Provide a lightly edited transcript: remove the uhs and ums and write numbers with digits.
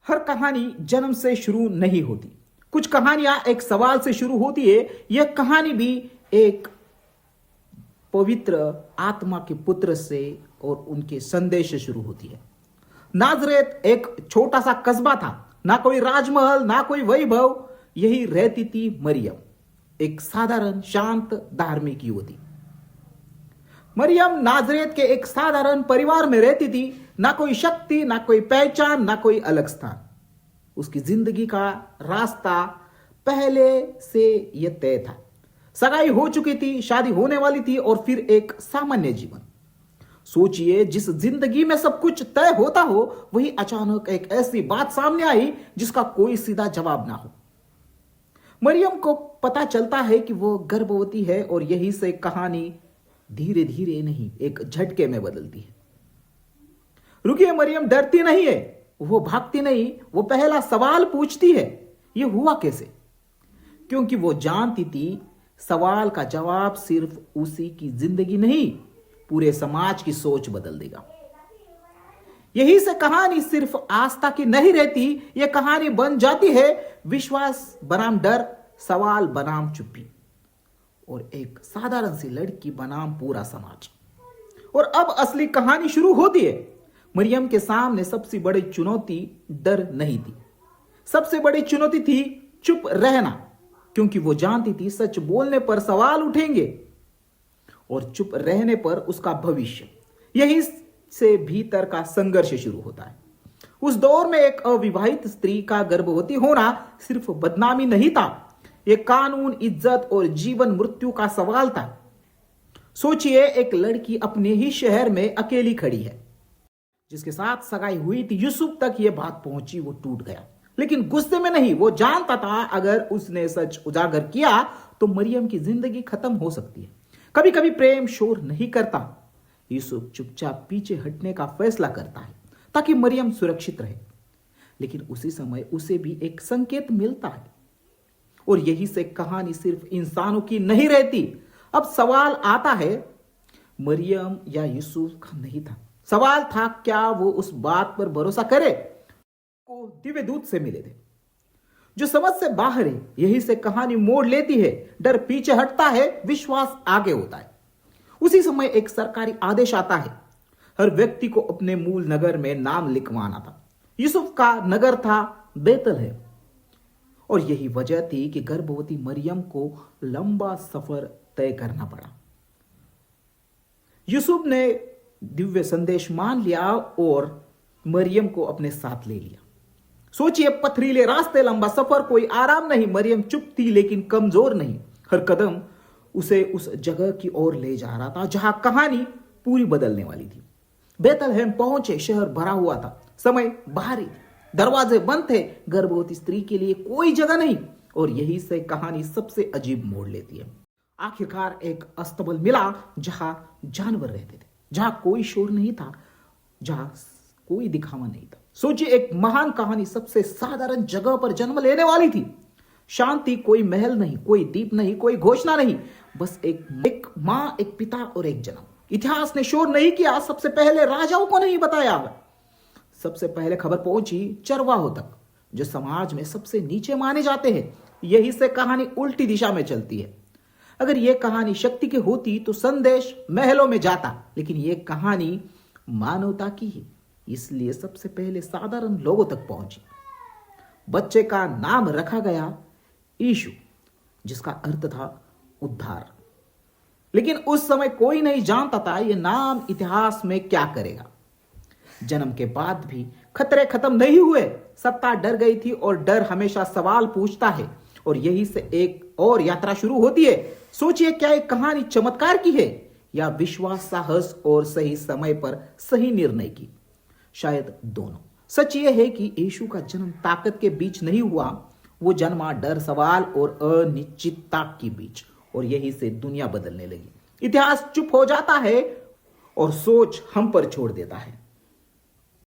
हर कहानी जन्म से शुरू नहीं होती। कुछ कहानियां एक सवाल से शुरू होती है। यह कहानी भी एक पवित्र आत्मा के पुत्र से और उनके संदेश से शुरू होती है। नाजरेत एक छोटा सा कस्बा था, ना कोई राजमहल ना कोई वैभव। यही रहती थी मरियम, एक साधारण शांत धार्मिक युवती। मरियम नाजरेत के एक साधारण परिवार में रहती थी। ना कोई शक्ति, ना कोई पहचान, ना कोई अलग स्थान। उसकी जिंदगी का रास्ता पहले से यह तय था। सगाई हो चुकी थी, शादी होने वाली थी और फिर एक सामान्य जीवन। सोचिए, जिस जिंदगी में सब कुछ तय होता हो, वही अचानक एक ऐसी बात सामने आई जिसका कोई सीधा जवाब ना हो। मरियम को पता चलता है कि वो गर्भवती है और यही से कहानी धीरे धीरे नहीं, एक झटके में बदलती है। रुकिए, मरियम डरती नहीं है, वो भागती नहीं, वो पहला सवाल पूछती है, ये हुआ कैसे? क्योंकि वो जानती थी सवाल का जवाब सिर्फ उसी की जिंदगी नहीं, पूरे समाज की सोच बदल देगा। यही से कहानी सिर्फ आस्था की नहीं रहती, यह कहानी बन जाती है विश्वास बनाम डर, सवाल बनाम चुप्पी, और एक साधारण सी लड़की बनाम पूरा समाज। और अब असली कहानी शुरू होती है। मरियम के सामने सबसे बड़ी चुनौती डर नहीं थी, सबसे बड़ी चुनौती थी चुप रहना। क्योंकि वो जानती थी सच बोलने पर सवाल उठेंगे और चुप रहने पर उसका भविष्य। यही से भीतर का संघर्ष शुरू होता है। उस दौर में एक अविवाहित स्त्री का गर्भवती होना सिर्फ बदनामी नहीं था, यह कानून, इज्जत और जीवन मृत्यु का सवाल था। सोचिए, एक लड़की अपने ही शहर में अकेली खड़ी है। जिसके साथ सगाई हुई थी, यूसुफ तक यह बात पहुंची, वो टूट गया, लेकिन गुस्से में नहीं। वो जानता था अगर उसने सच उजागर किया तो मरियम की जिंदगी खत्म हो सकती है। कभी कभी प्रेम शोर नहीं करता। यूसुफ चुपचाप पीछे हटने का फैसला करता है ताकि मरियम सुरक्षित रहे। लेकिन उसी समय उसे भी एक संकेत मिलता है, और यही से कहानी सिर्फ इंसानों की नहीं रहती। अब सवाल आता है, मरियम या यूसुफ का नहीं था। सवाल था, क्या वो उस बात पर भरोसा करे को दिव्य दूत से मिले थे जो समझ से बाहर है। यही से कहानी मोड़ लेती है। डर पीछे हटता है, विश्वास आगे होता है। उसी समय एक सरकारी आदेश आता है, हर व्यक्ति को अपने मूल नगर में नाम लिखवाना था। यूसुफ का नगर था बेतलहम, और यही वजह थी कि गर्भवती मरियम को लंबा सफर तय करना पड़ा। यूसुफ ने दिव्य संदेश मान लिया और मरियम को अपने साथ ले लिया। सोचिए, पथरीले रास्ते, लंबा सफर, कोई आराम नहीं। मरियम चुप थी लेकिन कमजोर नहीं। हर कदम उसे उस जगह की ओर ले जा रहा था जहां कहानी पूरी बदलने वाली थी। बेतलहम पहुंचे, शहर भरा हुआ था, समय भारी, दरवाजे बंद थे, गर्भवती स्त्री के लिए कोई जगह नहीं। और यही से कहानी सबसे अजीब मोड़ लेती है। आखिरकार एक अस्तबल मिला जहां जानवर रहते थे, जहां कोई शोर नहीं था, जहां कोई दिखावा नहीं था। सोचिए, एक महान कहानी सबसे साधारण जगह पर जन्म लेने वाली थी। शांति, कोई महल नहीं, कोई दीप नहीं, कोई घोषणा नहीं, बस एक मां, एक पिता और एक जन्म। इतिहास ने शोर नहीं किया, सबसे पहले राजाओं को नहीं बताया, सबसे पहले खबर पहुंची चरवाहों तक, जो समाज में सबसे नीचे माने जाते हैं। यही से कहानी उल्टी दिशा में चलती है। अगर यह कहानी शक्ति की होती तो संदेश महलों में जाता, लेकिन यह कहानी मानवता की है, इसलिए सबसे पहले साधारण लोगों तक पहुंची। बच्चे का नाम रखा गया यीशु, जिसका अर्थ था उद्धार। लेकिन उस समय कोई नहीं जानता था यह नाम इतिहास में क्या करेगा। जन्म के बाद भी खतरे खत्म नहीं हुए। सत्ता डर गई थी और डर हमेशा सवाल पूछता है। और यही से एक और यात्रा शुरू होती है। सोचिए, क्या एक कहानी चमत्कार की है या विश्वास, साहस और सही समय पर सही निर्णय की? शायद दोनों। सच यह है कि यीशु का जन्म ताकत के बीच नहीं हुआ, वो जन्मा डर, सवाल और अनिश्चितता के बीच। और यही से दुनिया बदलने लगी। इतिहास चुप हो जाता है और सोच हम पर छोड़ देता है।